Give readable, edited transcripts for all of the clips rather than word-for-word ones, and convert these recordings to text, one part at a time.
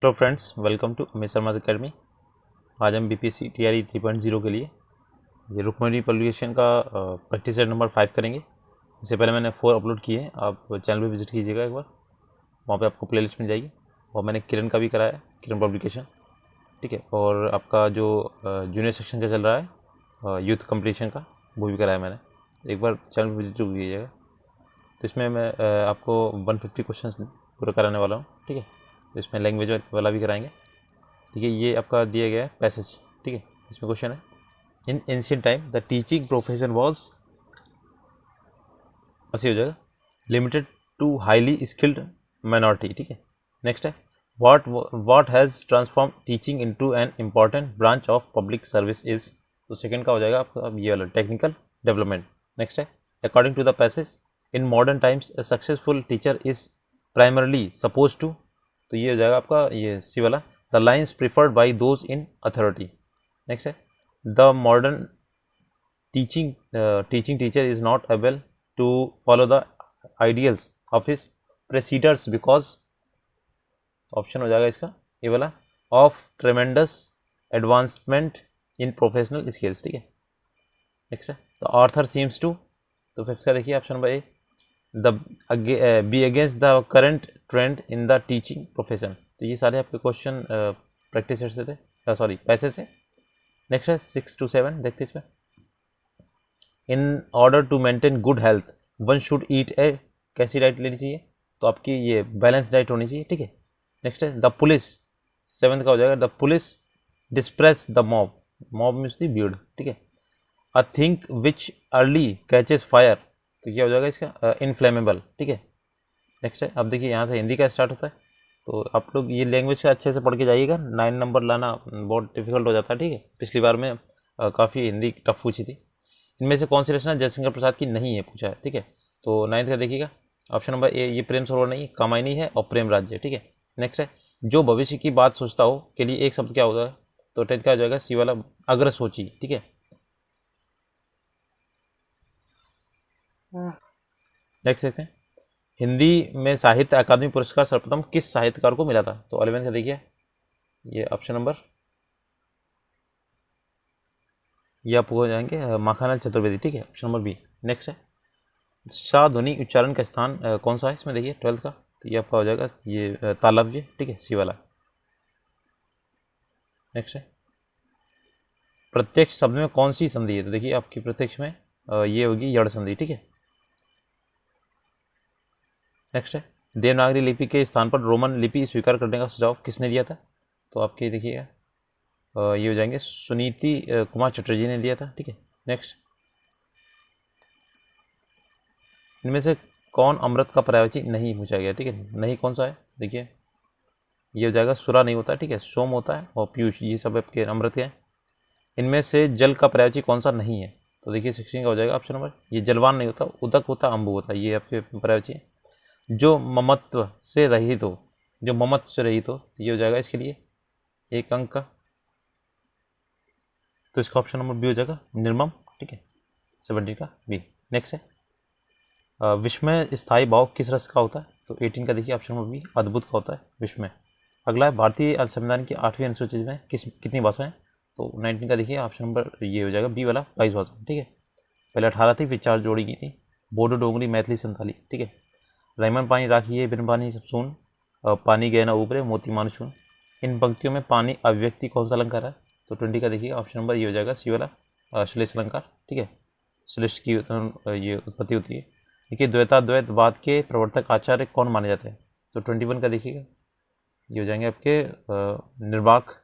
Hello friends, welcome to Amit Sharma academy. आज हम BPSC TRE 3.0 के लिए ये रुक्मणी पब्लिकेशन का प्रैक्टिस सेट नंबर 5 करेंगे। इससे पहले मैंने 4 अपलोड किए हैं, आप चैनल पे विजिट कीजिएगा एक बार, वहाँ पे आपको प्लेलिस्ट मिल जाएगी। और मैंने किरण का भी कराया है, किरण पब्लिकेशन, ठीक है। और आपका जो जूनियर सेक्शन का चल रहा है यूथ कंपटीशन का, वो भी कराया मैंने। एक बार चैनल पर विजिट कीजिएगा। तो इसमें मैं आपको 150 क्वेश्चन पूरा कराने वाला हूँ, ठीक है। तो इसमें लैंग्वेज वाला भी कराएंगे, ठीक है। ये आपका दिया गया है पैसेज, ठीक है। इसमें क्वेश्चन है, in ancient time the teaching profession was, ऐसे हो जाएगा, limited to highly skilled minority, ठीक है। नेक्स्ट है, what has transform teaching into an important branch of public service is. तो सेकंड का हो जाएगा आपका ये वाला, टेक्निकल डेवलपमेंट। नेक्स्ट है, according to the passage in modern times a successful teacher is primarily suppose to. तो ये हो जाएगा आपका ये सी वाला, the lines preferred by those in authority. Next है, the modern teaching teacher is not able to follow the ideals of his preceders because, option हो जाएगा इसका ये वाला, of ट्रेमेंडस advancement in professional skills, ठीक है। नेक्स्ट है, द ऑर्थर सीम्स टू, तो फिफ्थ का देखिए option number A, the be against the current trend in the teaching profession. तो ये सारे आपके क्वेश्चन प्रैक्टिस से थे, सॉरी पैसेज से। नेक्स्ट है 6 to 7, देखते इसमें, in order to maintain good health one should eat a, कैसी डाइट लेनी चाहिए, तो आपकी ये बैलेंस डाइट होनी चाहिए, ठीक है। नेक्स्ट है, द पुलिस, सेवंथ का हो जाएगा, the police disperse the mob, mob means the bheed, ठीक है। A thing which early catches fire, तो क्या हो जाएगा इसका, इनफ्लेमेबल, ठीक है। नेक्स्ट है, अब देखिए यहाँ से हिंदी का स्टार्ट होता है, तो आप लोग ये लैंग्वेज का अच्छे से पढ़ के जाइएगा, 9 नंबर लाना बहुत डिफिकल्ट हो जाता है, ठीक है। पिछली बार में काफ़ी हिंदी टफ पूछी थी। इनमें से कौन सी रचना जयशंकर प्रसाद की नहीं है, पूछा है, ठीक है। तो 9th का देखिएगा, ऑप्शन नंबर ए, ये प्रेम सरोवर नहीं, कामायनी है और प्रेम राज्य, ठीक है। नेक्स्ट है, जो भविष्य की बात सोचता हो के लिए एक शब्द क्या होता है, तो 10th का हो जाएगा सी वाला, अग्र सोची, ठीक है। नेक्स्ट देखते हैं, हिंदी में साहित्य अकादमी पुरस्कार सर्वप्रथम किस साहित्यकार को मिला था, तो 11th का देखिए, ये ऑप्शन नंबर, ये आपको हो जाएंगे माखनलाल चतुर्वेदी, ठीक है, ऑप्शन नंबर बी। नेक्स्ट है, सा ध्वनि उच्चारण का स्थान कौन सा है, इसमें देखिए 12th का, तो ये आपका हो जाएगा ये तालव्य, ठीक है, सी वाला। नेक्स्ट है, प्रत्यक्ष शब्द में कौन सी संधि है, तो देखिए आपकी प्रत्यक्ष में ये होगी यड़ संधि, ठीक है। नेक्स्ट है, देवनागरी लिपि के स्थान पर रोमन लिपि स्वीकार करने का सुझाव किसने दिया था, तो आपके देखिएगा ये हो जाएंगे सुनीति कुमार चटर्जी ने दिया था, ठीक है। नेक्स्ट, इनमें से कौन अमृत का पर्यायवाची नहीं पूछा गया, ठीक है। नहीं कौन सा है, देखिए ये हो जाएगा सुरा नहीं होता है, ठीक है, सोम होता है और पीयूष, ये सब आपके अमृत के हैं। इनमें से जल का पर्यायवाची कौन सा नहीं है, तो देखिए 16 का हो जाएगा ऑप्शन नंबर, ये जलवान नहीं होता, उदक होता, अम्बु होता, ये आपके पर्यायवाची है। जो ममत्व से रहित हो, जो ममत्व से रहित हो, ये हो जाएगा इसके लिए 1 अंक का, तो इसका ऑप्शन नंबर बी हो जाएगा निर्मम, ठीक है, 17 का बी। नेक्स्ट है, विस्मय स्थायी भाव किस रस का होता है, तो 18 का देखिए ऑप्शन नंबर बी, अद्भुत का होता है विस्मय। अगला है, भारतीय संविधान की 8वीं अनुसूची में कितनी भाषाएं, तो 19 का देखिए ऑप्शन नंबर ये हो जाएगा बी वाला, 22 भाषा, ठीक है। पहले 18 थी, फिर 4 जोड़ी की थी, बोडो डोंगरी मैथिली संथाली, ठीक है। रैमन पानी राखिए बिन पानी सब सुन, पानी गए ना ऊपरे मोती मान छून। इन पंक्तियों में पानी अभिव्यक्ति कौन सा अलंकार है, तो 20 का देखिए ऑप्शन नंबर ये हो जाएगा सी वाला, श्लेष अलंकार, ठीक है। श्लेष की ये उत्पत्ति होती है। देखिए, द्वैतवाद के प्रवर्तक आचार्य कौन माने जाते हैं, तो 21 का देखिएगा, ये हो जाएंगे आपके निम्बार्क।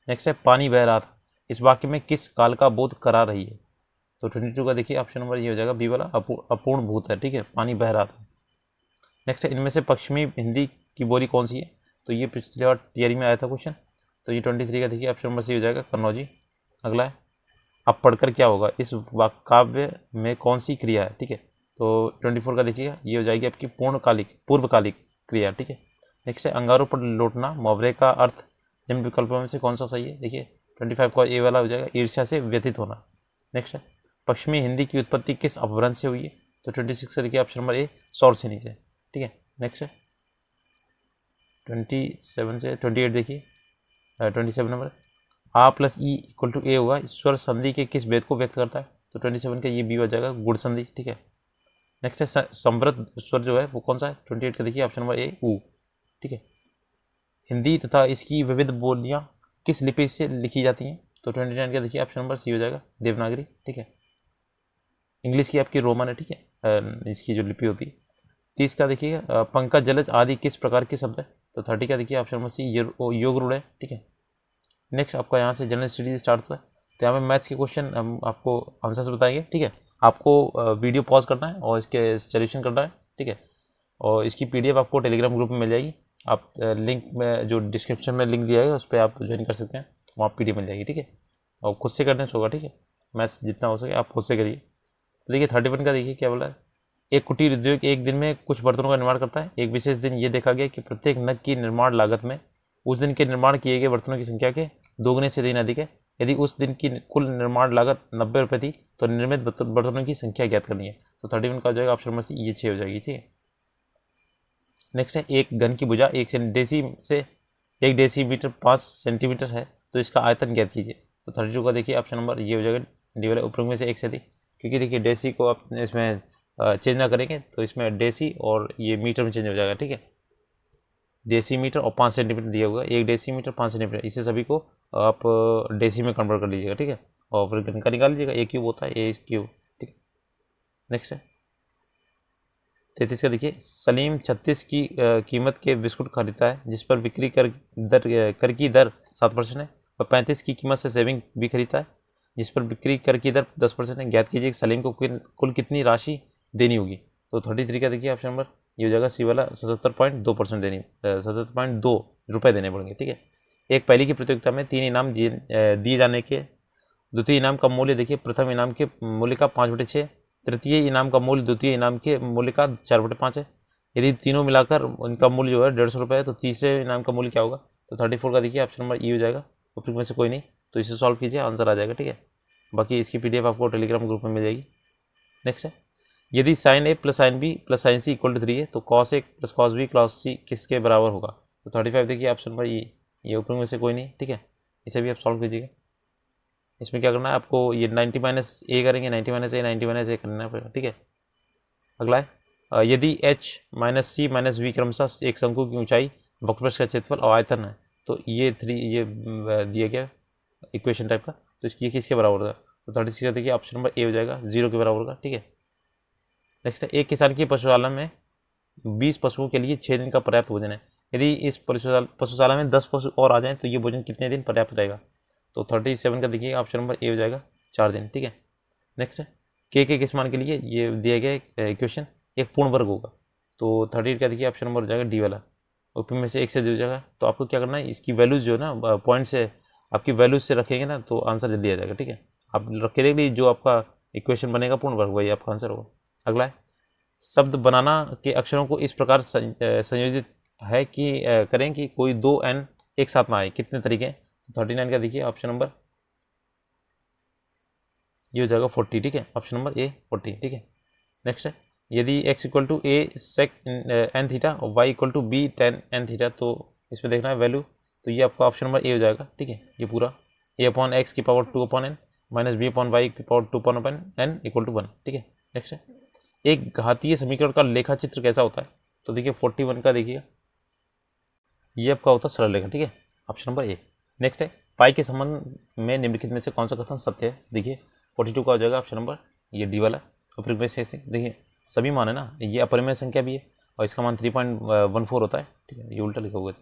नेक्स्ट है, पानी बह रहा था, इस वाक्य में किस काल का बोध करा रही है, तो 22 का देखिए ऑप्शन नंबर ये हो जाएगा बी वाला, अपूर्ण भूत है, ठीक है, पानी बह रहा था। नेक्स्ट है, इनमें से पश्चिमी हिंदी की बोली कौन सी है, तो ये पिछले बार टीआरई में आया था क्वेश्चन, तो ये 23 का देखिए ऑप्शन नंबर सी हो जाएगा कन्नौजी। अगला है, अब पढ़कर क्या होगा, इस काव्य में कौन सी क्रिया है, ठीक है, तो 24 का देखिएगा, ये हो जाएगी आपकी पूर्वकालिक क्रिया, ठीक है। नेक्स्ट है, अंगारों पर लौटना मुहावरे का अर्थ निम्न विकल्पों में से कौन सा सही है, देखिए 25 का ए वाला हो जाएगा, ईर्ष्या से व्यथित होना। नेक्स्ट है, पश्चिमी हिंदी की उत्पत्ति किस अपभ्रंश से हुई है, तो 26 से देखिए ऑप्शन नंबर ए, सौर से नीचे, ठीक है। नेक्स्ट है, 27 से 28 देखिए, 27 नंबर, आ प्लस ई इक्वल टू ए होगा, स्वर संधि के किस भेद को व्यक्त करता है? तो 27 का ये बी हो जाएगा, गुण संधि। ठीक है, नेक्स्ट है समृद्ध स्वर जो है वो कौन सा है? 28 का देखिए ऑप्शन नंबर ए ऊ। ठीक है, हिंदी तथा इसकी विविध बोलियाँ किस लिपि से लिखी जाती हैं? तो 29 का देखिए ऑप्शन नंबर सी हो जाएगा, देवनागरी। ठीक है, इंग्लिश की आपकी रोमन है। ठीक है, इसकी जो लिपि होती है। 30 का देखिए पंकज जलज आदि किस प्रकार के शब्द है? तो 30 का देखिए ऑप्शन नंबर सी योग रूढ़ है। ठीक है, नेक्स्ट आपका यहाँ से जनरल स्टडीज स्टार्ट होता है, तो यहाँ पे मैथ्स के क्वेश्चन हम आपको आंसर्स बताएंगे। ठीक है, आपको वीडियो पॉज करना है और इसके सॉल्यूशन करना है। ठीक है, और इसकी पीडीएफ आपको टेलीग्राम ग्रुप में मिल जाएगी। आप लिंक में जो डिस्क्रिप्शन में लिंक दिया है उस पर आप ज्वाइन कर सकते हैं, वहाँ पीडीएफ मिल जाएगी। ठीक है, और खुद से करने से होगा। ठीक है, मैथ्स जितना हो सके आप खुद से करिए। तो देखिए 31 का देखिए क्या बोला है, एक कुटीर उद्योग एक दिन में कुछ बर्तनों का निर्माण करता है। एक विशेष दिन ये देखा गया कि प्रत्येक नग की निर्माण लागत में उस दिन के निर्माण किए गए बर्तनों की संख्या के दोगुने से 3 अधिक है। यदि उस दिन की कुल निर्माण लागत 90 रुपये थी तो निर्मित बर्तनों की संख्या ज्ञात करनी है। तो 31 का हो जाएगा ऑप्शन नंबर सी, ये 6 हो जाएगी। ठीक है, नेक्स्ट है एक घन की भुजा 1 डेसीमीटर 5 सेंटीमीटर है, तो इसका आयतन ज्ञात कीजिए। तो 32 का देखिए ऑप्शन नंबर ये हो जाएगा डी वाला, ऊपर में से एक से अधिक, क्योंकि देखिए डेसी को आप इसमें चेंज ना करेंगे तो इसमें डेसी और ये मीटर में चेंज हो जाएगा। ठीक है, डेसीमीटर और 5 सेंटीमीटर दिया हुआ है, 1 डेसीमीटर 5 सेंटीमीटर, इसे सभी को आप डेसी में कन्वर्ट कर लीजिएगा। ठीक है, और फिर घन का निकाल लीजिएगा, ए क्यूब होता है, ए क्यूब। ठीक है, नेक्स्ट है 33 का देखिए, सलीम 36 की कीमत के बिस्कुट खरीदता है जिस पर बिक्री कर की दर 7% है, और 35 की कीमत से सेविंग भी खरीदता है जिस पर बिक्री कर की दर 10% है। ज्ञात कीजिए सलीम को कुल कितनी राशि देनी होगी? तो 33 का देखिए ऑप्शन नंबर ये हो जाएगा सी वाला, 77.2% देनी, 77.2 रुपये देने पड़ेंगे। ठीक है, एक पहली की प्रतियोगिता में 3 इनाम दिए जाने के द्वितीय इनाम का मूल्य देखिए प्रथम इनाम के मूल्य का 5/6, तृतीय इनाम का मूल्य द्वितीय इनाम के मूल्य का 4/5 है। यदि तीनों मिलाकर उनका मूल्य जो है 150 रुपये है तो तीसरे इनाम का मूल्य क्या होगा? तो 34 का देखिए ऑप्शन नंबर ई हो जाएगा, ऊपर में से कोई नहीं, तो इसे सॉल्व कीजिए, आंसर आ जाएगा। ठीक है, बाकी इसकी पीडीएफ आपको टेलीग्राम ग्रुप में मिल जाएगी। नेक्स्ट है, यदि sine A plus sine B plus sine C equal to 3 है तो cos A plus cos B plus C किसके बराबर होगा? तो 35 देखिए ऑप्शन नंबर ई, ये ऊपर में से कोई नहीं। ठीक है, इसे भी आप सॉल्व कीजिएगा। इसमें क्या करना है आपको, ये 90 माइनस ए करेंगे, 90 माइनस ए 90 माइनस ए करना पड़ेगा। ठीक है, अगला है यदि H minus C minus V क्रमशः एक शंकु की ऊंचाई, वक्रपृष्ठ का क्षेत्रफल और आयतन है, तो ये दिया गया इक्वेशन टाइप का, तो इसकी किसके बराबर होगा? तो 36 देखिए ऑप्शन नंबर ए हो जाएगा, 0 के बराबर होगा। ठीक है, नेक्स्ट है, एक किसान की पशुशाला में 20 पशुओं के लिए 6 दिन का पर्याप्त भोजन है। यदि इस पशुशाला में 10 पशु और आ जाएं तो ये भोजन कितने दिन पर्याप्त रहेगा? तो 37 का देखिए ऑप्शन नंबर ए हो जाएगा, 4 दिन। ठीक है, नेक्स्ट है के किस मान के लिए ये दिया गया इक्वेशन एक पूर्ण वर्ग होगा, तो 38 का देखिए ऑप्शन नंबर हो जाएगा डी वाला, ऊपर में से 1 से दे जाएगा। तो आपको क्या करना है, इसकी वैल्यूज़ जो है ना पॉइंट से आपकी वैल्यूज से रखेंगे ना तो आंसर जल्दी आ जाएगा। ठीक है, आप रख के देख लीजिए, जो आपका इक्वेशन बनेगा पूर्ण वर्ग वही आपका आंसर होगा। अगला है, शब्द बनाना के अक्षरों को इस प्रकार संयोजित है कि करें कि कोई 2 n एक साथ ना आए, कितने तरीके हैं? 39 का देखिए ऑप्शन नंबर ये हो जाएगा 40। ठीक है, ऑप्शन नंबर ए 40। ठीक है, नेक्स्ट है, यदि x equal to A sec n theta और y equal to B tan n theta, तो इसमें देखना है वैल्यू, तो ये आपका ऑप्शन नंबर ए हो जाएगा। ठीक है, ये पूरा a अपॉन एक्स की power 2/n minus B upon Y की पावर 2/n इक्वल टू 1। ठीक है, नेक्स्ट है, एक घातीय समीकरण का लेखा चित्र कैसा होता है? तो देखिए 41 का देखिएगा, ये आपका होता है सरल रेखा। ठीक है, ऑप्शन नंबर ए। नेक्स्ट है, पाई के संबंध में निम्नलिखित में से कौन सा कथन सत्य है? देखिए 42 का हो जाएगा ऑप्शन नंबर ये डी वाला, अपरिमेय से देखिए सभी मान है ना, ये अपरिमेय संख्या भी है और इसका मान 3.14 होता है। ठीक है, ये उल्टा लिखा हुआ है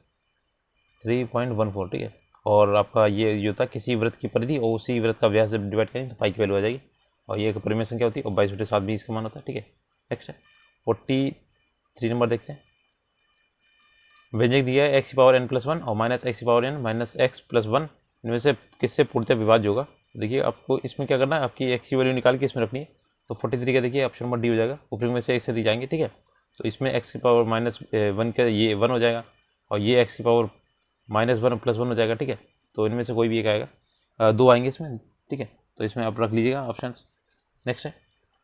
3.14। ठीक है, और आपका ये होता है किसी वृत्त की परिधि और उसी वृत्त का व्यास जब डिवाइड करेंगे तो पाई की वैल्यू आ जाएगी, और ये एक अपरिमेय संख्या होती है और 22/7 भी इसका मान होता है। ठीक है, नेक्स्ट है 43 नंबर देखते हैं, व्यंजक दिया है एक्स की पावर n+1 और माइनस एक्स की पावर n माइनस x+1, इनमें से किससे पूर्णतः विभाज्य होगा? देखिए आपको इसमें क्या करना है, आपकी एक्स की वैल्यू निकाल के इसमें रखनी है, तो 43 का देखिए ऑप्शन नंबर डी हो जाएगा, ऊपर में से एक्स से दी जाएंगे। ठीक है, तो इसमें एक्स की पावर -1 का ये 1 हो जाएगा और ये एक्स की पावर -1 + 1 हो जाएगा। ठीक है, तो इनमें से कोई भी एक आएगा, 2 आएंगे इसमें। ठीक है, तो इसमें आप रख लीजिएगा ऑप्शन। नेक्स्ट है,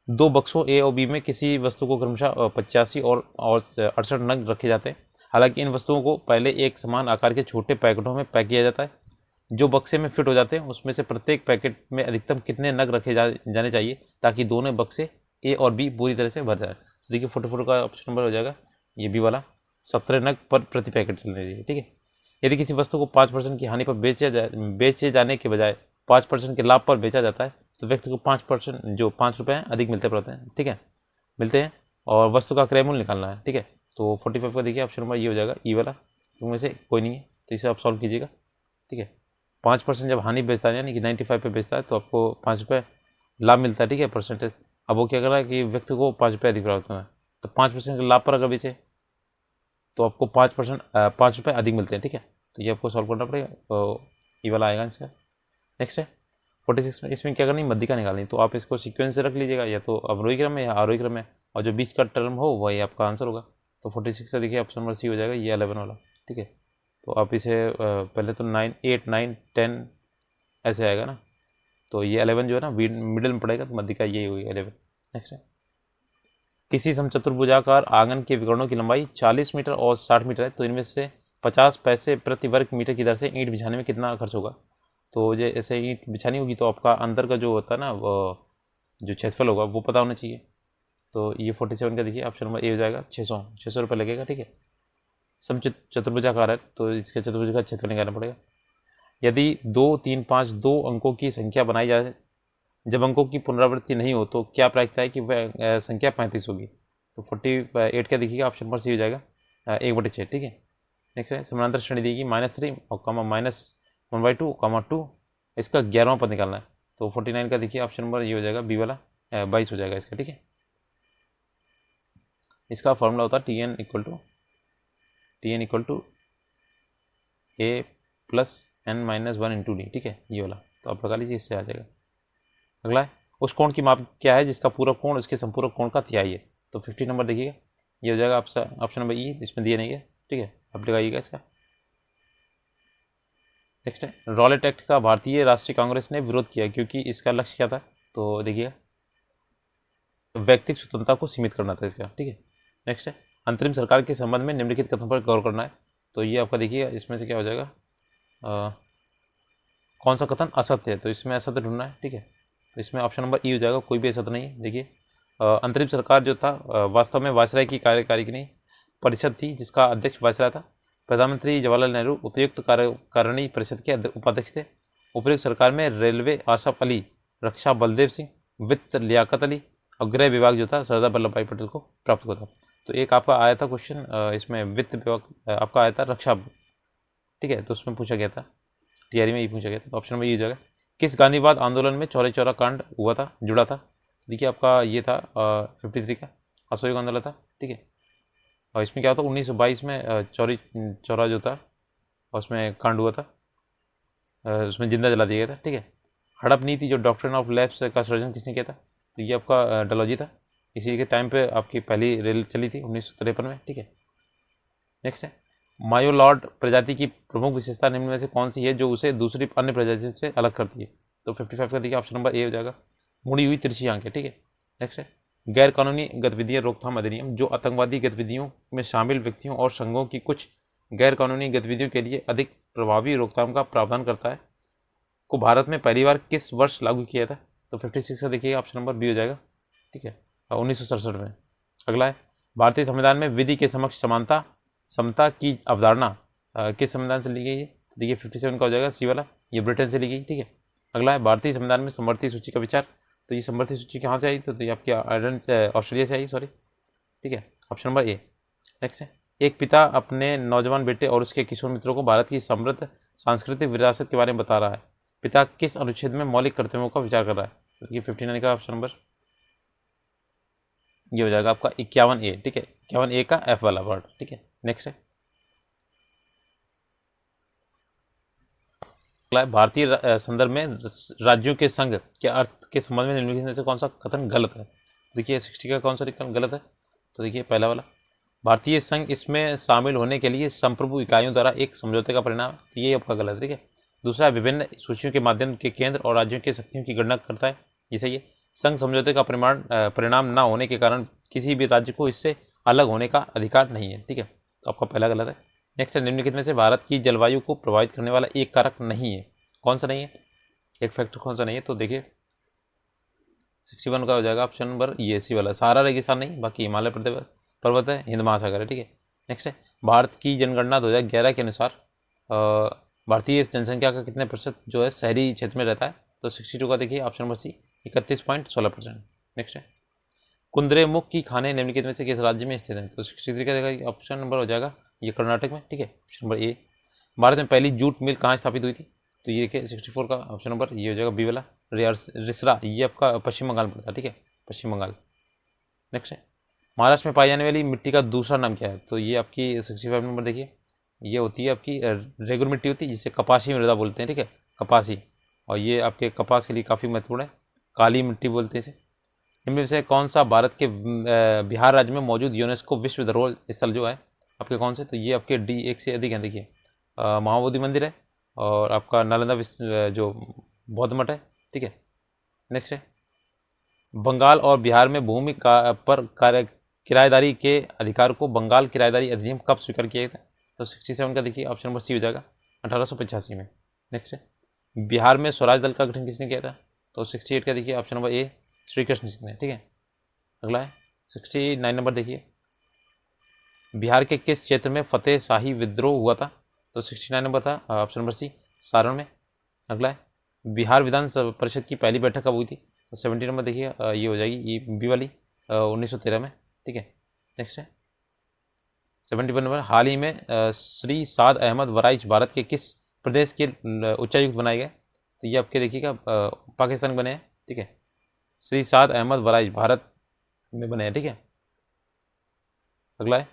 2 बक्सों ए और बी में किसी वस्तु को क्रमशः 85 और 68 नग रखे जाते हैं। हालांकि इन वस्तुओं को पहले एक समान आकार के छोटे पैकेटों में पैक किया जाता है जो बक्से में फिट हो जाते हैं। उसमें से प्रत्येक पैकेट में अधिकतम कितने नग रखे जाने चाहिए ताकि दोनों बक्से ए और बी पूरी तरह से भर जाए। तो देखिए 44 का ऑप्शन नंबर हो जाएगा ये बी वाला, 17 नग पर प्रति पैकेट चलने चाहिए। ठीक है, यदि किसी वस्तु को 5% की हानि पर बेचे जाने के बजाय 5% के लाभ पर बेचा जाता है तो व्यक्ति को 5% जो 5 रुपये अधिक मिलते पड़ते हैं। ठीक है, मिलते हैं और वस्तु का क्रय मूल्य निकालना है। ठीक है, तो 45 का देखिए ऑप्शन नंबर ये हो जाएगा ई वाला, इनमें से कोई नहीं है तो इसे आप सॉल्व कीजिएगा। ठीक है, 5% जब हानि बेचता है यानी कि 95 पे बेचता है तो आपको 5 रुपये लाभ मिलता है। ठीक है, परसेंटेज। अब वो क्या कर रहा है कि व्यक्ति को 5 रुपये अधिक प्राप्त हुआ है तो 5% के लाभ पर अगर बेचे तो आपको 5 रुपये अधिक मिलते हैं। ठीक है, तो ये आपको सॉल्व करना पड़ेगा, तो ये वाला आएगा इसका। नेक्स्ट है 46 में, इसमें क्या करनी मध्यिका निकालनी, तो आप इसको सीक्वेंस से रख लीजिएगा, या तो अवरोही क्रम में या आरोही क्रम में, और जो बीच का टर्म हो वही आपका आंसर होगा। तो 46 से देखिए ऑप्शन नंबर सी हो जाएगा, ये 11 वाला। ठीक है, तो आप इसे पहले तो 9, 8, 9, 10 ऐसे आएगा ना, तो ये 11 जो है ना मिडिल में पड़ेगा, तो मध्यिका यही होगी 11। नेक्स्ट है किसी समचतुर्भुजाकार आंगन के विकर्णों की लंबाई 40 मीटर और 60 मीटर है, तो इनमें से 50 पैसे प्रति वर्ग मीटर की दर से ईंट बिछाने में कितना खर्च होगा। तो जैसे ईंट बिछानी होगी तो आपका अंदर का जो होता है ना वो जो क्षेत्रफल होगा वो पता होना चाहिए। तो ये 47 का देखिए ऑप्शन नंबर ए हो जाएगा, 600 रुपये लगेगा। ठीक है, चतुर्भुजाकार है तो इसके चतुर्भुज का क्षेत्रफल निकालना पड़ेगा। यदि 2, 3, 5 दो अंकों की संख्या बनाई जाए, जब अंकों की पुनरावृत्ति नहीं हो तो क्या प्रायिकता है कि वह संख्या 35 होगी। तो 48 का देखिएगा ऑप्शन नंबर सी हो जाएगा 1/6। ठीक है, नेक्स्ट है समानांतर श्रेणी देगी -3 और -1/2, 2 इसका 11वां पद निकालना है। तो 49 का देखिए ऑप्शन नंबर ये हो जाएगा बी वाला, 22 हो जाएगा इसका। ठीक है, इसका फॉर्मूला होता है TN equal to A + n-1 × D। ठीक है, ये वाला तो आप लगा लीजिए, इससे आ जाएगा। अगला है उस कोण की माप क्या है जिसका पूरा कोण उसके संपूरक कोण का तिहाई है। तो 50 नंबर देखिएगा, ये हो जाएगा आपका ऑप्शन नंबर ई, इसमें दिए नहीं है। ठीक है, आप लगाइएगा इसका। नेक्स्ट है रॉलेट एक्ट का भारतीय राष्ट्रीय कांग्रेस ने विरोध किया क्योंकि इसका लक्ष्य क्या था। तो देखिएगा व्यक्तिगत स्वतंत्रता को सीमित करना था इसका। ठीक है, नेक्स्ट है अंतरिम सरकार के संबंध में निम्नलिखित कथनों पर गौर करना है। तो ये आपका देखिएगा इसमें से क्या हो जाएगा, कौन सा कथन असत्य है, तो इसमें असत्य ढूंढना है। ठीक है, तो इसमें ऑप्शन नंबर ई हो जाएगा, कोई भी असत्य नहीं है। देखिए अंतरिम सरकार जो था वास्तव में वायसराय की कार्यकारिणी परिषद थी जिसका अध्यक्ष वायसराय था। प्रधानमंत्री जवाहरलाल नेहरू उपयुक्त कार्यकारिणी परिषद के उपाध्यक्ष थे। उपयुक्त सरकार में रेलवे आसफ अली, रक्षा बलदेव सिंह, वित्त लियाकत अली और गृह विभाग जो था सरदार वल्लभ भाई पटेल को प्राप्त हुआ था। तो एक आपका आया था क्वेश्चन इसमें वित्त विभाग आपका आया था रक्षा। ठीक है, तो उसमें पूछा गया था, तैयारी में ये पूछा गया था। तो ऑप्शन नंबर ये हो जाएगा किस गांधीवाद आंदोलन में चौरी चौरा कांड हुआ था, जुड़ा था। देखिए आपका ये था 53 का असहयोग आंदोलन था। ठीक है, और इसमें क्या होता 1922 में चौरी चौरा जो था उसमें कांड हुआ था, उसमें जिंदा जला दिया गया था। ठीक है, हड़प नीति जो डॉक्ट्रिन ऑफ लैप्स का सृजन किसने किया था, तो ये आपका डलहौजी था। इसी के टाइम पे आपकी पहली रेल चली थी 1953 में। ठीक है, नेक्स्ट है मायोलॉर्ड प्रजाति की प्रमुख विशेषता निम्न में से कौन सी है जो उसे दूसरी अन्य प्रजातियों से अलग करती है। तो 55 का देखिए ऑप्शन नंबर ए हो जाएगा, मुड़ी हुई तिरछी आंखें। ठीक है, नेक्स्ट है गैर कानूनी गतिविधियां रोकथाम अधिनियम जो आतंकवादी गतिविधियों में शामिल व्यक्तियों और संघों की कुछ गैर कानूनी गतिविधियों के लिए अधिक प्रभावी रोकथाम का प्रावधान करता है, को भारत में पहली बार किस वर्ष लागू किया था। तो 56 का देखिए ऑप्शन नंबर बी हो जाएगा। ठीक है, 1967 में। अगला है भारतीय संविधान में विधि के समक्ष समानता समता की अवधारणा किस संविधान से ली गई है। तो देखिए 57 का हो जाएगा सी वाला, ये ब्रिटेन से ली गई। ठीक है, अगला है भारतीय संविधान में समवर्ती सूची का विचार। तो ये समवर्ती सूची कहाँ से आई, तो ये आपकी ऑस्ट्रेलिया से आई, सॉरी। ठीक है, ऑप्शन नंबर ए। नेक्स्ट है एक पिता अपने नौजवान बेटे और उसके किशोर मित्रों को भारत की समृद्ध सांस्कृतिक विरासत के बारे में बता रहा है। पिता किस अनुच्छेद में मौलिक कर्तव्यों का विचार कर रहा है। तो ये 59 का ऑप्शन नंबर ये हो जाएगा आपका 51A। ठीक है, 51A का F वाला वर्ड। ठीक है, नेक्स्ट है भारतीय संदर्भ में राज्यों के संघ के अर्थ के संबंध में निम्नलिखित में से कौन सा कथन गलत है। देखिए 60 का कौन सा गलत है, तो देखिए पहला वाला भारतीय संघ इसमें शामिल होने के लिए संप्रभु इकाइयों द्वारा एक समझौते का परिणाम, ये आपका गलत है। ठीक है, दूसरा विभिन्न सूचियों के माध्यम के केंद्र और राज्यों के शक्तियों की गणना करता है, ये सही है। संघ समझौते का परिणाम न होने के कारण किसी भी राज्य को इससे अलग होने का अधिकार नहीं है। ठीक है, तो आपका पहला गलत है। नेक्स्ट है, निम्नलिखित में से भारत की जलवायु को प्रभावित करने वाला एक कारक नहीं है। कौन सा नहीं है, एक फैक्टर कौन सा नहीं है, तो देखिए 61 का हो जाएगा ऑप्शन नंबर ये सी वाला। सारा रेगिस्तान नहीं, बाकी हिमालय पर्वत है, हिंद महासागर है, ठीक है। नेक्स्ट है, भारत की जनगणना 2011 के अनुसार भारतीय जनसंख्या का कितने प्रतिशत जो है शहरी क्षेत्र में रहता है, तो 62 का देखिए ऑप्शन नंबर सी 31.16%। नेक्स्ट है, कुंद्रेमुख की खाने निम्नलिखित में से किस राज्य में स्थित है, तो 63 का ऑप्शन नंबर हो जाएगा ये कर्नाटक में, ठीक है, ऑप्शन नंबर ए। भारत में पहली जूट मिल कहाँ स्थापित हुई थी, तो ये क्या 64 का ऑप्शन नंबर ये हो जाएगा बी वाला रिसरा, ये आपका पश्चिम बंगाल में पड़ता है, ठीक है, पश्चिम बंगाल। नेक्स्ट है, महाराष्ट्र में पाई जाने वाली मिट्टी का दूसरा नाम क्या है, तो ये आपकी 65 नंबर देखिए, ये होती है आपकी रेगुलर मिट्टी होती है जिसे कपासी मृदा बोलते हैं, ठीक है, कपासी, और ये आपके कपास के लिए काफ़ी महत्वपूर्ण है, काली मिट्टी बोलते हैं इसे। इनमें से कौन सा भारत के बिहार राज्य में मौजूद यूनेस्को विश्व धरोहर स्थल जो है आपके कौन से, तो ये आपके डी एक से अधिक हैं, देखिए महाबोधि मंदिर है और आपका नालंदा जो बौद्ध मठ है, ठीक है। नेक्स्ट है, बंगाल और बिहार में भूमि पर किराएदारी के अधिकार को बंगाल किराएदारी अधिनियम कब स्वीकार किया गया था, तो 67 का देखिए ऑप्शन नंबर सी हो जाएगा 1885 में। नेक्स्ट है, बिहार में स्वराज दल का गठन किसने किया था, तो 68 का देखिए ऑप्शन नंबर ए श्री कृष्ण सिंह ने, ठीक है। अगला है 69 नंबर देखिए, बिहार के किस क्षेत्र में फतेह शाही विद्रोह हुआ था, तो 69 नंबर था ऑप्शन नंबर सी सारण में। अगला है, बिहार विधान परिषद की पहली बैठक कब हुई थी, तो 70 नंबर देखिए ये हो जाएगी ये बी वाली 1913 में, ठीक है। नेक्स्ट है 71 नंबर, हाल ही में श्री साद अहमद वराइच भारत के किस प्रदेश के उच्चायुक्त बनाए गए, तो ये आपके देखिएगा पाकिस्तान बने हैं, ठीक है। श्री साद अहमद वराइच भारत में बने हैं, ठीक है। अगला है,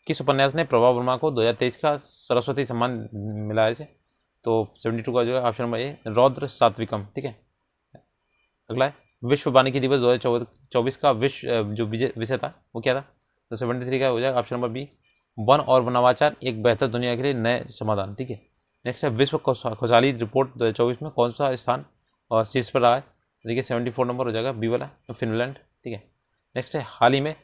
किस उपन्यास ने प्रभा वर्मा को 2023 का सरस्वती सम्मान मिला है इसे, तो 72 का जो है ऑप्शन नंबर ए रौद्र सात्विकम, ठीक है। अगला है, विश्व वानिकी दिवस 2024 का विश्व जो विषय था वो क्या था, तो 73 का हो जाएगा ऑप्शन नंबर बी वन और नवाचार एक बेहतर दुनिया के लिए नए समाधान, ठीक है। नेक्स्ट है, विश्व खुशहाली रिपोर्ट 2024 में कौन सा स्थान और शीर्ष पर रहा है, देखिए 74 नंबर हो जाएगा बी वाला फिनलैंड, ठीक है। नेक्स्ट है, हाल ही में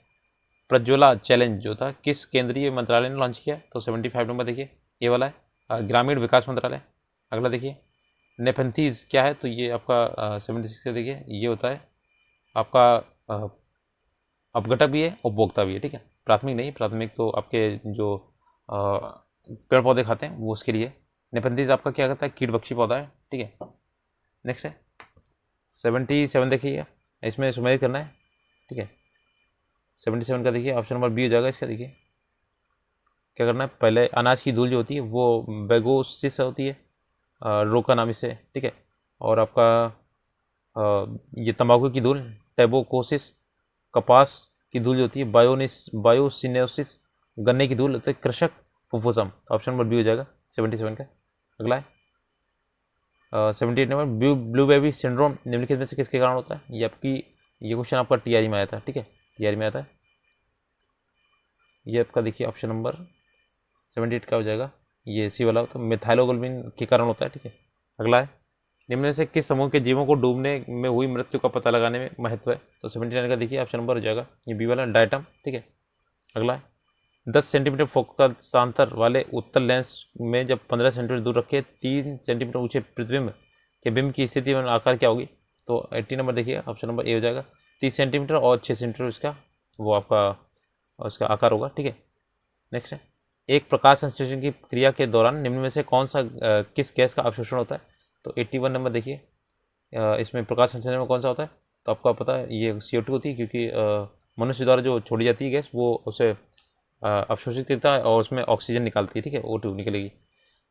प्रज्वला चैलेंज जो था किस केंद्रीय मंत्रालय ने लॉन्च किया, तो 75 नंबर देखिए ए वाला है ग्रामीण विकास मंत्रालय। अगला देखिए, नेफेंथीज क्या है, तो ये आपका 76 का देखिए ये होता है आपका अपघटक भी है उपभोक्ता भी है, ठीक है। प्राथमिक नहीं, प्राथमिक तो आपके जो पेड़ पौधे खाते हैं वो उसके लिए। नेफेंथीज आपका क्या करता है, कीट बख्शी पौधा है, ठीक है। नेक्स्ट है 77 देखिए, इसमें सुमेलित करना है, ठीक है। 77 का देखिए ऑप्शन नंबर बी हो जाएगा इसका, देखिए क्या करना है, पहले अनाज की धूल जो होती है वो बेगोसिस होती है रोका नाम इससे, ठीक है। और आपका ये तंबाकू की धूल टेबोकोसिस, कपास की धूल जो होती है बायोसिनोसिस, गन्ने की धूल होती है कृषक फुफ्फुसम, ऑप्शन नंबर बी हो जाएगा 77 का। अगला है 78 नंबर, ब्लू बेबी सिंड्रोम निम्नलिखित में से किसके कारण होता है, ये आपकी ये क्वेश्चन आपका टीआरई में आया था, ठीक है, टीआरई में आता है। ये आपका देखिए ऑप्शन नंबर 78 का हो जाएगा ये सी वाला होता है, मिथाइलोग्लोबिन के कारण होता है, ठीक है। अगला है, निम्न में से किस समूह के जीवों को डूबने में हुई मृत्यु का पता लगाने में महत्व है, तो 79 का देखिए ऑप्शन नंबर हो जाएगा ये बी वाला डायटम, ठीक है। अगला है, 10 सेंटीमीटर फोकसांतर वाले उत्तल लेंस में जब 15 सेंटीमीटर दूर रखे 3 सेंटीमीटर ऊंचे प्रतिबिंब के बिंब की स्थिति में आकार क्या होगी, तो 80 नंबर देखिए ऑप्शन नंबर ए हो जाएगा 30 सेंटीमीटर और 6 सेंटीमीटर इसका वो आपका उसका आकार होगा, ठीक है। नेक्स्ट है, एक प्रकाश संश्लेषण की क्रिया के दौरान निम्न में से कौन सा किस गैस का अवशोषण होता है, तो 81 नंबर देखिए इसमें प्रकाश संश्लेषण में कौन सा होता है, तो आपको पता है ये CO2 होती है, क्योंकि मनुष्य द्वारा जो छोड़ी जाती है गैस वो उसे अवशोषित करता है और उसमें ऑक्सीजन निकालती है, ठीक है, O2 निकलेगी।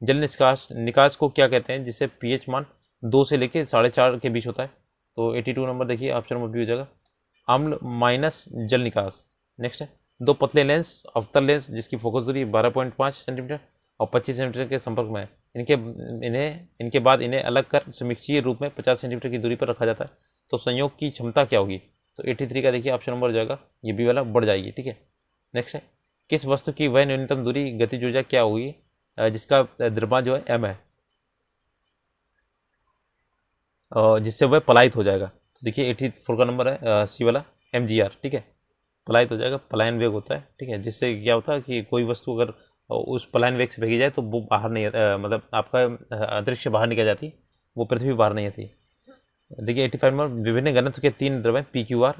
जल निकास को क्या कहते हैं जिससे pH मान 2 से लेकर 4.5 के बीच होता है, तो 82 नंबर देखिए ऑप्शन नंबर बी हो जाएगा अम्ल माइनस जल निकास। नेक्स्ट है, दो पतले लेंस अवतल लेंस जिसकी फोकस दूरी 12.5 सेंटीमीटर और 25 सेंटीमीटर के संपर्क में है, इनके बाद इन्हें अलग कर समीक्षीय रूप में 50 सेंटीमीटर की दूरी पर रखा जाता है, तो संयोग की क्षमता क्या होगी, तो 83 का देखिए ऑप्शन नंबर हो जाएगा ये बी वाला बढ़ जाएगी, ठीक है। नेक्स्ट है, किस वस्तु की वह न्यूनतम दूरी गतिज ऊर्जा क्या होगी जिसका द्रव्यमान जो है m है जिससे वह पलायित हो जाएगा, तो देखिए 84 का नंबर है सी वाला mgr, ठीक है। पलायित हो जाएगा, पलायन वेग होता है, ठीक है, जिससे क्या होता है कि कोई वस्तु अगर और उस पलायन वेग से फेंकी जाए तो वो बाहर नहीं मतलब आपका अंतरिक्ष बाहर निकल जाती, वो पृथ्वी बाहर नहीं आती। देखिए 85 नंबर, विभिन्न घनत्व के 3 द्रव हैं पी क्यू आर,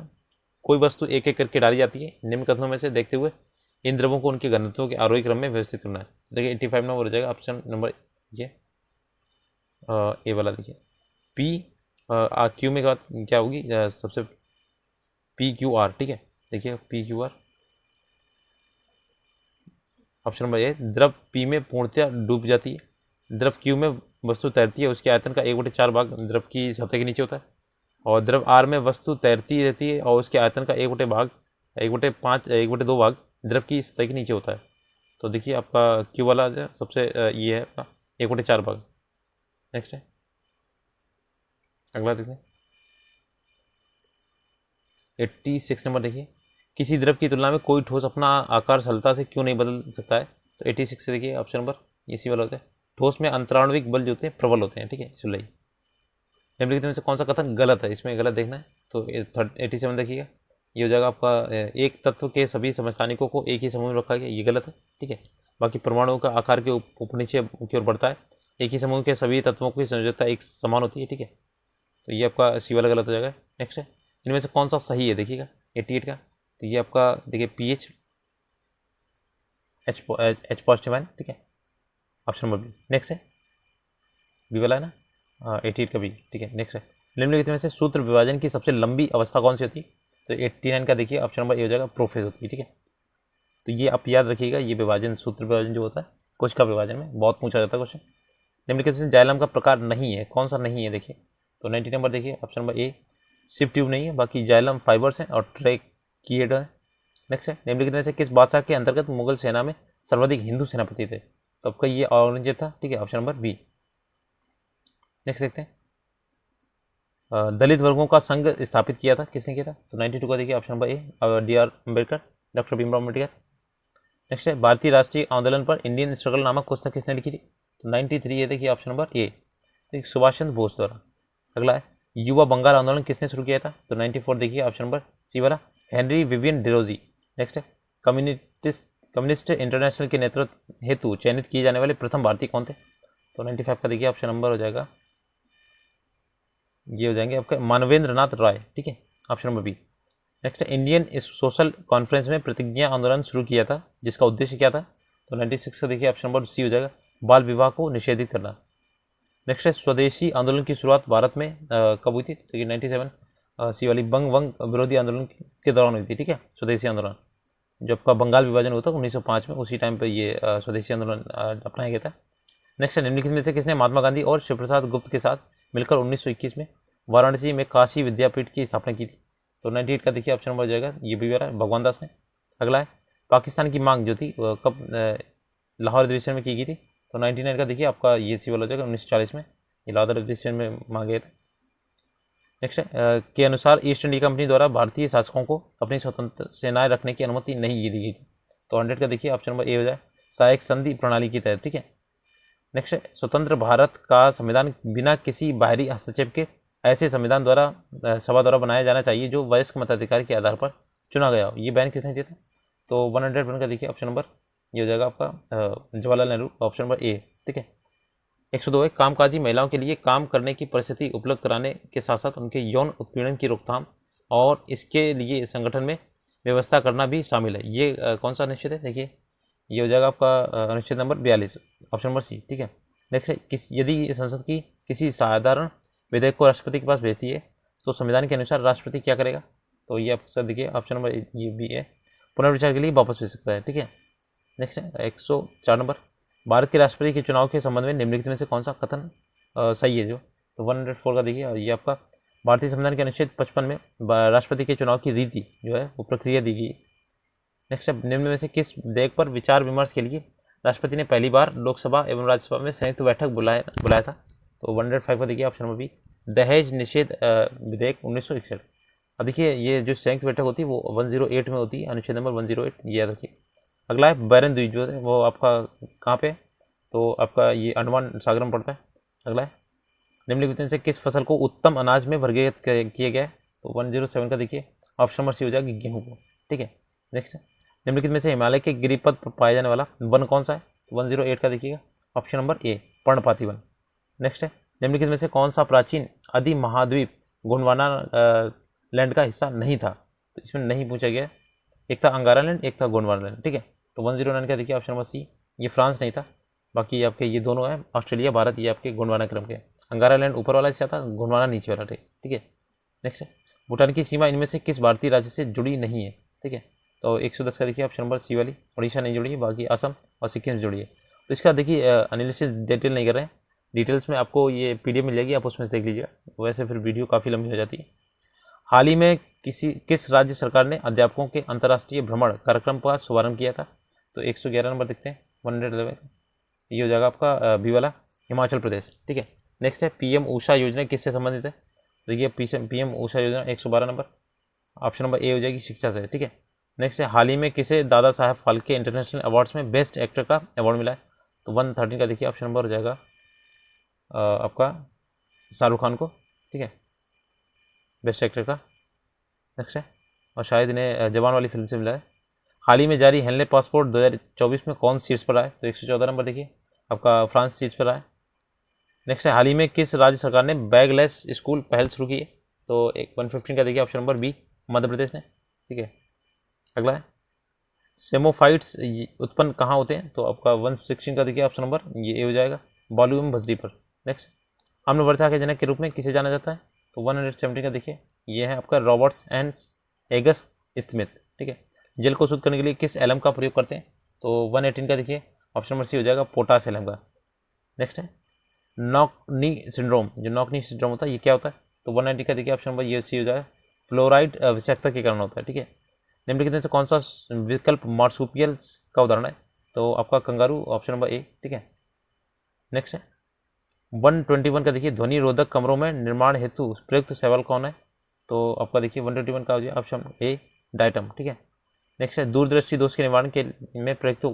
कोई वस्तु एक एक करके डाली जाती है, निम्न कथनों में से देखते हुए इन द्रवों को उनके घनत्वों के आरोही क्रम में व्यवस्थित करना है। देखिए 85 नंबर हो जाएगा ऑप्शन नंबर ये ए वाला। देखिए पी क्यू में क्या होगी सबसे पी क्यू आर, ठीक है। देखिए P Q R option number ए, द्रव पी में पूर्णतया डूब जाती है, द्रव क्यू में वस्तु तैरती है, उसके आयतन का 1/4 भाग द्रव की सतह के नीचे होता है, और द्रव आर में वस्तु तैरती रहती है और उसके आयतन का 1/2 भाग द्रव की सतह के नीचे होता है। तो देखिए आपका क्यू वाला जो सबसे ये है आपका 1/4 भाग। नेक्स्ट है अगला देखिए 86 नंबर। देखिए किसी द्रव की तुलना में कोई ठोस अपना आकार सरलता से क्यों नहीं बदल सकता है। तो 86 से देखिए ऑप्शन नंबर इसी वाला होता है, ठोस में अंतराणविक बल जो होते हैं प्रबल होते हैं, ठीक है। इसलिए निम्नलिखित में से कौन सा कथन गलत है, इसमें गलत देखना है। तो 87 देखिएगा, ये हो जाएगा आपका एक तत्व के सभी समस्थानिकों को एक ही समूह में रखा गया, ये गलत है, ठीक है। बाकी परमाणुओं का आकार के ऊपर नीचे की ओर बढ़ता है, एक ही समूह के सभी तत्वों की संयोजकता एक समान होती है, ठीक है। तो ये आपका सी वाला गलत हो जाएगा। नेक्स्ट है इनमें से कौन सा सही है, देखिएगा 88 का। तो ये आपका देखिए पी एच पॉजिटिव है, ठीक है, ऑप्शन नंबर बी। नेक्स्ट है बी वाला है ना, 88 का बी, ठीक है। नेक्स्ट है निम्नलिखित में से सूत्र विभाजन की सबसे लंबी अवस्था कौन सी होती है। तो 89 का देखिए ऑप्शन नंबर ए हो जाएगा प्रोफेज होती है, ठीक है। तो ये आप याद रखिएगा, ये विभाजन सूत्र विभाजन जो होता है कोशिका विभाजन में बहुत पूछा जाता है क्वेश्चन। निम्नलिखित में से जाइलम का प्रकार नहीं है, कौन सा नहीं है, देखिए। तो 90 नंबर देखिए option number A sieve tube नहीं है, बाकी जाइलम फाइबर्स हैं और ट्रैकिएड है। नेक्स्ट है निम्नलिखित में से किस बादशाह के अंतर्गत मुगल सेना में सर्वाधिक हिंदू सेनापति थे। तो आपका ये औरंगजेब था, ठीक है, ऑप्शन नंबर बी। नेक्स्ट देखते हैं दलित वर्गों का संघ स्थापित किया था, किसने किया था। तो 92 का देखिए ऑप्शन नंबर ए DR. Ambedkar, doctor Bhimrao Ambedkar. Next है भारतीय राष्ट्रीय आंदोलन पर इंडियन स्ट्रगल नामक पुस्तक किसने लिखी थी। तो 93 ये देखिए ऑप्शन नंबर ए, तो सुभाष चंद्र बोस द्वारा। अगला है युवा बंगाल आंदोलन किसने शुरू किया था। तो 94 देखिए ऑप्शन नंबर सी वाला, हेनरी विवियन डिरोजी। नेक्स्ट है कम्युनिस्ट इंटरनेशनल के नेतृत्व हेतु चयनित किए जाने वाले प्रथम भारतीय कौन थे। तो 95 का देखिए ऑप्शन नंबर हो जाएगा, ये हो जाएंगे आपका मानवेंद्र नाथ राय, ठीक है, ऑप्शन नंबर बी। नेक्स्ट है इंडियन सोशल कॉन्फ्रेंस में प्रतिज्ञा आंदोलन शुरू किया था, जिसका उद्देश्य क्या था। तो 96 का देखिए ऑप्शन नंबर सी हो जाएगा, बाल विवाह को निषेधित करना। नेक्स्ट है स्वदेशी आंदोलन की शुरुआत भारत में कब हुई थी। तो 97 सी वाली बंग विरोधी आंदोलन के दौरान हुई थी, ठीक है, स्वदेशी आंदोलन। जब का बंगाल विभाजन हुआ था 1905 में, उसी टाइम पे ये स्वदेशी आंदोलन अपनाया गया था। नेक्स्ट है निम्नलिखित में से किसने महात्मा गांधी और शिव प्रसाद गुप्त के साथ मिलकर 1921 में वाराणसी में काशी विद्यापीठ की स्थापना की थी। तो 98 का देखिए ऑप्शन नंबर हो जाएगा, ये भी वाला भगवान दास ने। अगला है पाकिस्तान की मांग जो थी कब लाहौर अधिवेशन में की गई थी। तो 99 का देखिए आपका ये सी वाला हो जाएगा 1940 में, ये लाहौर अधिवेशन में मांगे थे। नेक्स्ट है के अनुसार ईस्ट इंडिया कंपनी द्वारा भारतीय शासकों को अपनी स्वतंत्र सेनाएं रखने की अनुमति नहीं दी गई थी। तो 100 का देखिए ऑप्शन नंबर ए हो जाए, सहायक संधि प्रणाली की तहत, ठीक है। नेक्स्ट है स्वतंत्र भारत का संविधान बिना किसी बाहरी हस्तक्षेप के ऐसे संविधान द्वारा सभा द्वारा बनाया जाना चाहिए जो वयस्क मताधिकार के आधार पर चुना गया हो, ये बैन किसने दिया था। तो 101 का देखिए ऑप्शन नंबर ये हो जाएगा आपका जवाहरलाल नेहरू, ऑप्शन नंबर ए, ठीक है। 102 है कामकाजी महिलाओं के लिए काम करने की परिस्थिति उपलब्ध कराने के साथ साथ उनके यौन उत्पीड़न की रोकथाम और इसके लिए संगठन में व्यवस्था करना भी शामिल है। ये कौन सा अनुच्छेद है, देखिए ये हो जाएगा आपका अनुच्छेद नंबर 42, ऑप्शन नंबर सी, ठीक है। नेक्स्ट है यदि संसद की किसी साधारण विधेयक को राष्ट्रपति के पास भेजती है तो संविधान के अनुसार राष्ट्रपति क्या करेगा। तो ये आपका देखिए ऑप्शन नंबर ये भी है, पुनर्विचार के लिए वापस भेज सकता है, ठीक है। नेक्स्ट है 104 नंबर, भारत के राष्ट्रपति के चुनाव के संबंध में निम्नलिखित में से कौन सा कथन सही है जो। तो 104 का देखिए ये आपका भारतीय संविधान के अनुच्छेद 55 में राष्ट्रपति के चुनाव की रीति जो है वो प्रक्रिया दी गई। नेक्स्ट है निम्न में से किस विधेयक पर विचार विमर्श के लिए राष्ट्रपति ने पहली बार लोकसभा एवं राज्यसभा में संयुक्त बैठक बुलाया था। तो 105 का देखिए ऑप्शन नंबर बी, दहेज निषेध विधेयक 1961। अब देखिए ये जो संयुक्त बैठक होती है वो 108 में होती है, अनुच्छेद नंबर 108, ये याद रखिए। अगला है बैरन द्वीप जो है वो आपका कहाँ पे है। तो आपका ये अंडमान सागर में पड़ता है। अगला है निम्नलिखित में से किस फसल को उत्तम अनाज में वर्गीकृत किया गया है। तो 107 का देखिए ऑप्शन नंबर सी हो जाएगा गेहूँ को, ठीक है। नेक्स्ट निम्नलिखित में से हिमालय के गिरिपथ पर पाया जाने वाला वन कौन सा है? 108 का देखिएगा ऑप्शन नंबर ए पर्णपाती वन। नेक्स्ट है निम्नलिखित में से कौन सा प्राचीन आदि महाद्वीप गोंडवाना लैंड का हिस्सा नहीं था? तो इसमें नहीं पूछा गया, एक था अंगारा लैंड, एक था गोंडवाना लैंड। ठीक है, तो 109 का देखिए ऑप्शन नंबर सी, ये फ्रांस नहीं था, बाकी आपके ये दोनों हैं ऑस्ट्रेलिया भारत, ये आपके गोंडवाना क्रम के। अंगारा लैंड ऊपर वाला हिस्सा था, गोंडवाना नीचे वाला। ठीक है, नेक्स्ट है भूटान की सीमा इनमें से किस भारतीय राज्य से जुड़ी नहीं है? ठीक है, तो 110 का देखिए ऑप्शन नंबर सी वाली, उड़ीसा नहीं जुड़ी है, बाकी असम और सिक्किम से जुड़ी है। तो इसका देखिए एनालिसिस डिटेल नहीं कर रहे हैं, डिटेल्स में आपको ये पीडीएफ मिल जाएगी, आप उसमें से देख लीजिएगा, वैसे फिर वीडियो काफ़ी लंबी हो जाती है। हाल ही में किस राज्य सरकार ने अध्यापकों के अंतर्राष्ट्रीय भ्रमण कार्यक्रम का शुभारंभ किया था? तो 111 नंबर देखते हैं 111, ये हो जाएगा आपका बी वाला हिमाचल प्रदेश। ठीक है, नेक्स्ट है पीएम ऊषा योजना किससे संबंधित है? देखिए पीएम ऊषा योजना 112 नंबर, ऑप्शन नंबर ए हो जाएगी शिक्षा से। ठीक है, नेक्स्ट है हाल ही में किसे दादा साहब फाल्के इंटरनेशनल अवार्ड्स में बेस्ट एक्टर का अवार्ड मिला है? तो 113 का देखिए ऑप्शन नंबर हो जाएगा आपका शाहरुख खान को। ठीक है, बेस्ट एक्टर का। नेक्स्ट है और शायद इन्हें जवान वाली फिल्म से मिला है। हाल ही में जारी हेनले पासपोर्ट 2024 में कौन शीर्ष पर आया? तो 114 नंबर देखिए आपका फ्रांस शीर्ष पर आया। नेक्स्ट है हाल ही में किस राज्य सरकार ने बैगलेस स्कूल पहल शुरू की है? तो 115 का देखिए option number B Madhya Pradesh ने। ठीक है, अगला है सेमोफाइट्स उत्पन्न कहाँ होते हैं? तो आपका 116 का देखिए ऑप्शन नंबर ये हो जाएगा बालू एवं बजरी पर। नेक्स्ट अम्ल वर्षा के जनक के रूप में किसे जाना जाता है? तो 117 का देखिए ये है आपका रॉबर्ट्स एंड एगस स्मिथ। ठीक है, जल को शुद्ध करने के लिए किस एलम का प्रयोग करते हैं? तो 118 का देखिए ऑप्शन नंबर सी हो जाएगा पोटास एलम का। नेक्स्ट है नॉकनी सिंड्रोम, जो नॉकनी सिंड्रोम होता है ये क्या होता है? तो 190 का देखिए ऑप्शन नंबर ये सी हो जाएगा फ्लोराइड विषाक्तता के कारण होता है। ठीक है, निम्नलिखित में से कौन सा विकल्प मार्सुपियल्स का उदाहरण है? तो आपका कंगारू ऑप्शन नंबर ए। ठीक है, नेक्स्ट है 121 का देखिए ध्वनि रोधक कमरों में निर्माण हेतु प्रयुक्त शैवाल कौन है? तो आपका देखिए 121 का हो जाए ऑप्शन ए डाइटम। ठीक है, नेक्स्ट है दूरदृष्टि दोष के निवारण के में प्रयुक्त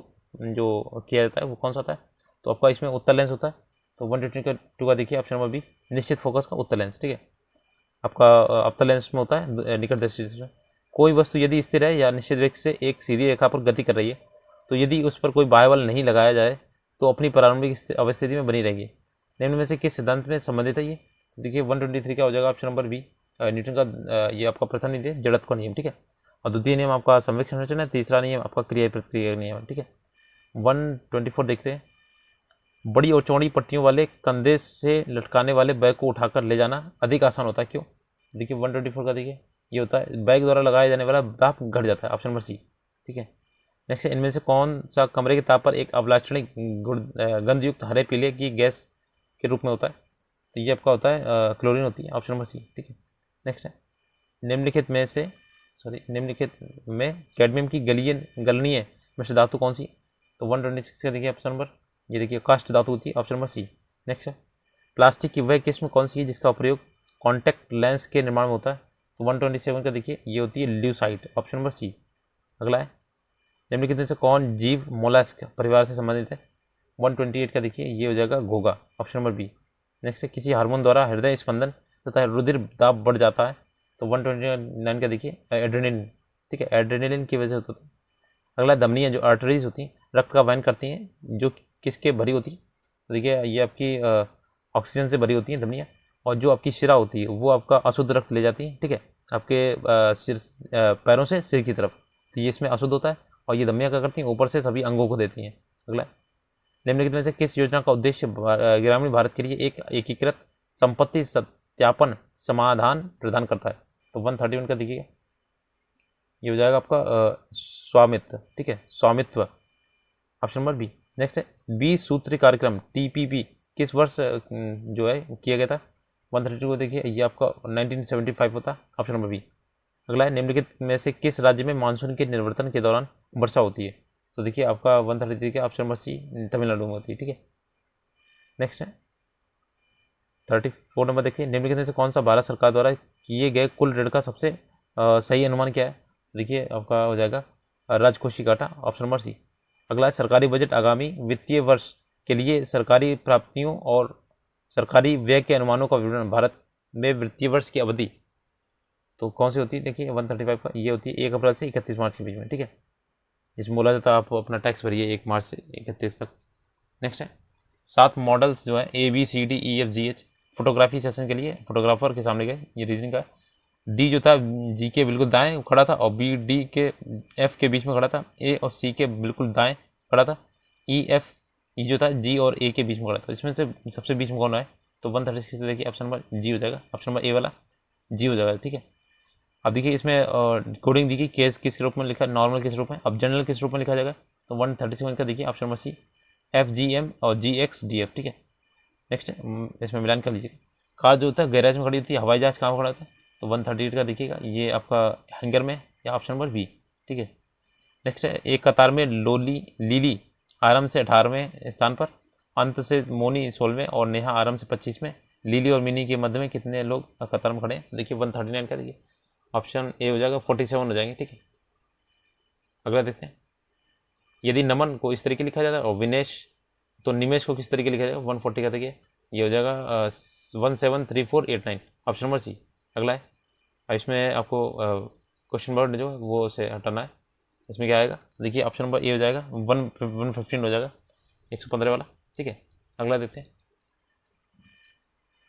जो किया जाता है वो कौन सा होता है? तो आपका इसमें उत्तर लेंस होता है। तो 122 का देखिए ऑप्शन नंबर बी निश्चित फोकस का उत्तर लेंस। ठीक है, आपका अवतल लेंस में होता है निकट दृष्टि से। कोई वस्तु यदि स्थिर है या निश्चित वेग से एक सीधी रेखा पर गति कर रही है तो यदि उस पर कोई बाह्य बल नहीं लगाया जाए तो अपनी प्रारंभिक अवस्थिति में बनी रहेगी। निम्न में से किस सिद्धांत में संबंधित है ये? देखिए 123 का हो जाएगा ऑप्शन नंबर बी न्यूटन का ये आपका प्रथम नियम है जड़त्व का नियम। ठीक है, और द्वितीय नियम आपका संवेग संरचना है, तीसरा नियम आपका क्रिया प्रतिक्रिया नियम है। ठीक है, 124 देखते हैं बड़ी और चौड़ी पट्टियों वाले कंधे से लटकाने वाले बैग को उठाकर ले जाना अधिक आसान होता है, क्यों? देखिए 124 का देखिए ये होता है बैग द्वारा लगाया जाने वाला दाब घट जाता है, ऑप्शन नंबर सी। ठीक है, नेक्स्ट इनमें से कौन सा कमरे के ताप पर एक अवलाक्षणिक गंधयुक्त हरे पीले की गैस के रूप में होता है? तो ये आपका होता है क्लोरीन होती है, ऑप्शन नंबर सी। ठीक है, नेक्स्ट है निम्नलिखित में कैडमियम की गलनीय मिश्र धातु कौन सी? तो 126 का देखिए ऑप्शन नंबर ये देखिए कास्ट धातु होती है, ऑप्शन नंबर सी। नेक्स्ट है प्लास्टिक की वह किस्म कौन सी है जिसका प्रयोग कॉन्टैक्ट लेंस के निर्माण में होता है? तो 127 का देखिए ये होती है ल्यूसाइट, ऑप्शन नंबर सी। अगला है निम्नलिखित में से कौन जीव मोलस्क परिवार से संबंधित है? 128 का देखिए ये हो जाएगा घोगा, ऑप्शन नंबर बी। नेक्स्ट है किसी हार्मोन द्वारा हृदय स्पंदन तथा रुधिर दाब बढ़ जाता है? तो 129 का देखिए एड्रेनलिन। ठीक है, एड्रेनलिन की वजह से होता है। अगला धमनियाँ जो आर्टरीज होती हैं रक्त का वहन करती हैं जो किसके भरी होती है? तो देखिए ये आपकी ऑक्सीजन से भरी होती हैं धमनियाँ, और जो आपकी शिरा होती है वो आपका अशुद्ध रक्त ले जाती है। ठीक है, आपके सिर पैरों से सिर की तरफ, तो ये इसमें अशुद्ध होता है, और ये धमनियाँ क्या करती हैं ऊपर से सभी अंगों को देती हैं। अगला निम्नलिखित में से किस योजना का उद्देश्य ग्रामीण भारत के लिए एक एकीकृत संपत्ति सत्यापन समाधान प्रदान करता है? तो 131 का देखिएगा ये हो जाएगा आपका स्वामित्व। ठीक है, स्वामित्व, ऑप्शन नंबर बी। नेक्स्ट है 20 सूत्री कार्यक्रम TPP किस वर्ष जो है किया गया था? 132 को देखिए ये आपका 1975 होता है, ऑप्शन नंबर बी। अगला है निम्नलिखित में से किस राज्य में मानसून के निर्वर्तन के दौरान वर्षा होती है? तो देखिए आपका 133 का ऑप्शन नंबर सी तमिलनाडु में होती है। ठीक है, नेक्स्ट है 34 नंबर देखिए निम्नलिखित में से कौन सा भारत सरकार द्वारा किए गए कुल ऋण का सबसे सही अनुमान क्या है? देखिए आपका हो जाएगा राजकोषीय घाटा, ऑप्शन नंबर सी। अगला है सरकारी बजट आगामी वित्तीय वर्ष के लिए सरकारी प्राप्तियों और सरकारी व्यय के अनुमानों का विवरण भारत में वित्तीय वर्ष की अवधि तो कौन सी होती है? देखिए 135 का ये होती है 1 अप्रैल से 31 मार्च के बीच में। ठीक है, जिसमें बोला जाता है आप अपना टैक्स भरिए 1 मार्च से 31 तक। नेक्स्ट है 7 मॉडल्स जो है ABCDEFGH फोटोग्राफी सेशन के लिए फोटोग्राफर के सामने गए, ये रीजनिंग का। डी जो था जी के बिल्कुल दाएं खड़ा था और बी डी के एफ के बीच में खड़ा था, ए और सी के बिल्कुल दाएं खड़ा था, ई जो था जी और ए के बीच में खड़ा था। इसमें से सबसे बीच में कौन है? तो 136 देखिए ऑप्शन नंबर जी हो जाएगा, ऑप्शन नंबर ए वाला जी हो जाएगा। ठीक है, अब देखिए इसमें कोडिंग देखिए केस किस रूप में लिखा, नॉर्मल किस रूप में, अब जनरल किस रूप में लिखा जाएगा, तो 137 का देखिए ऑप्शन नंबर सी FGM और GXDF। ठीक है, नेक्स्ट इसमें मिलान कर लीजिए। कार जो था गैरेज में खड़ी होती है, हवाई जहाज कहाँ खड़ा था, तो 138 का देखिएगा ये आपका हैंगर में या ऑप्शन नंबर बी। ठीक है, नेक्स्ट है एक कतार में लीली आरम से 18वें स्थान पर, अंत से मोनी 16वें और नेहा आरम से 25वें, लीली और मिनी के मध्य में कितने लोग कतार में खड़े हैं, देखिए 139 का देखिए ऑप्शन ए हो जाएगा, 47 हो जाएंगे। ठीक है, अगला देखते हैं। यदि नमन को इस तरीके लिखा जाता है और विनेश तो निमेश को किस तरीके लिखा जाएगा, 140 का देखिए ये हो जाएगा 173489 ऑप्शन नंबर सी। अगला है इसमें आपको क्वेश्चन वर्ड जो है वो से हटाना है, इसमें क्या आएगा देखिए ऑप्शन नंबर ए हो जाएगा 115 हो जाएगा 115 वाला। ठीक है, अगला देखते हैं,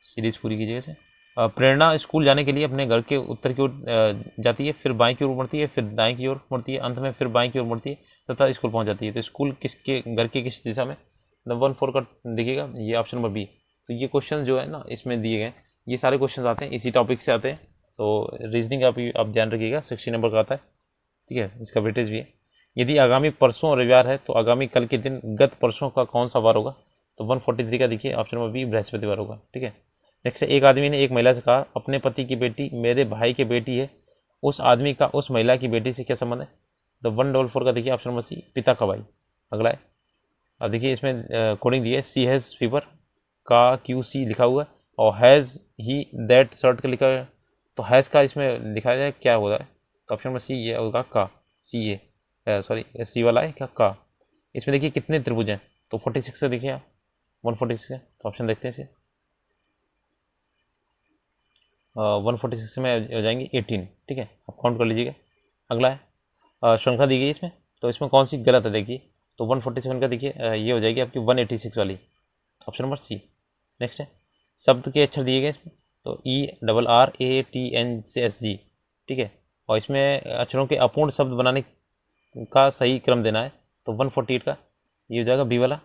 सीरीज पूरी कीजिएगा इसे। प्रेरणा स्कूल जाने के लिए अपने घर के उत्तर की ओर जाती है, फिर बाएं की ओर मुड़ती है, फिर दाएं की ओर मुड़ती है, अंत में फिर बाएं की ओर मुड़ती है तथा स्कूल पहुंच जाती है। तो स्कूल किसके घर के किस दिशा में, 1/4 का देखिएगा ये ऑप्शन नंबर बी। तो ये क्वेश्चन जो है ना इसमें दिए गए, ये सारे क्वेश्चन आते हैं इसी टॉपिक से आते हैं, तो रीजनिंग आप ध्यान रखिएगा 60 नंबर का आता है। ठीक है, इसका वेटेज भी है। यदि आगामी परसों रविवार है तो आगामी कल के दिन गत परसों का कौन सा वार होगा, तो 143 का देखिए ऑप्शन नंबर बी बृहस्पतिवार होगा। ठीक है, नेक्स्ट एक आदमी ने एक महिला से कहा अपने पति की बेटी मेरे भाई की बेटी है, उस आदमी का उस महिला की बेटी से क्या संबंध है, तो 144 का देखिए ऑप्शन नंबर सी पिता का भाई। अगला है, अब देखिए इसमें कोडिंग दी है, सी हैज़ फीवर का QC लिखा हुआ है और हैज़ ही दैट शर्ट का लिखा है, तो हैज़ का इसमें लिखा जाए क्या होता है, तो ऑप्शन नंबर सी ये होगा का, सी ए सॉरी सी वाला है क्या का। इसमें देखिए कितने त्रिभुज हैं, तो 46 से देखिए आप 146 है, तो ऑप्शन देखते हैं इसे 146 में हो जाएंगे 18। ठीक है, आप काउंट कर लीजिएगा। अगला है श्रृंखला दी गई इसमें, तो इसमें कौन सी गलत है देखिए, तो 147 का देखिए ये हो जाएगी आपकी 186 वाली, ऑप्शन नंबर सी। नेक्स्ट है शब्द के अक्षर दिए गए इसमें, तो ERRATNCSG। ठीक है, और इसमें अक्षरों के अपूर्ण शब्द बनाने का सही क्रम देना है, तो 148 का ये हो जाएगा बी वाला।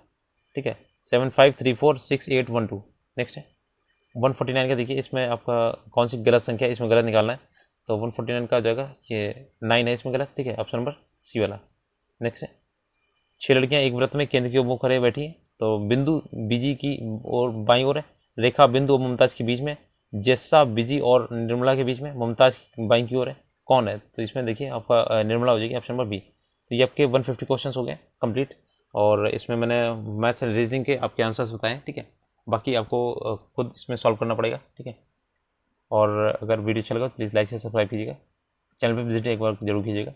ठीक है, 75346812। नेक्स्ट है 149 का देखिए इसमें आपका कौन सी गलत संख्या है, इसमें गलत निकालना है, तो 149 का हो जाएगा ये 9 है इसमें गलत। ठीक है, ऑप्शन नंबर सी वाला। नेक्स्ट है 6 लड़कियां एक व्रत में केंद्र की ओर मुँह करे बैठी हैं, तो बिंदु बीजी की और बाईं ओर है, रेखा बिंदु और मुमताज़ के बीच में, जैसा बीजी और निर्मला के बीच में, मुमताज़ बाईं की ओर है, कौन है, तो इसमें देखिए आपका निर्मला हो जाएगी, ऑप्शन नंबर बी। तो ये आपके 150 क्वेश्चन हो गए कंप्लीट, और इसमें मैंने मैथ्स एंड रीजनिंग के आपके आंसर्स बताएं। ठीक है, बाकी आपको खुद इसमें सॉल्व करना पड़ेगा। ठीक है, और अगर वीडियो अच्छा लगा तो प्लीज़ लाइक से सब्सक्राइब कीजिएगा, चैनल पर विजिट एक बार जरूर कीजिएगा।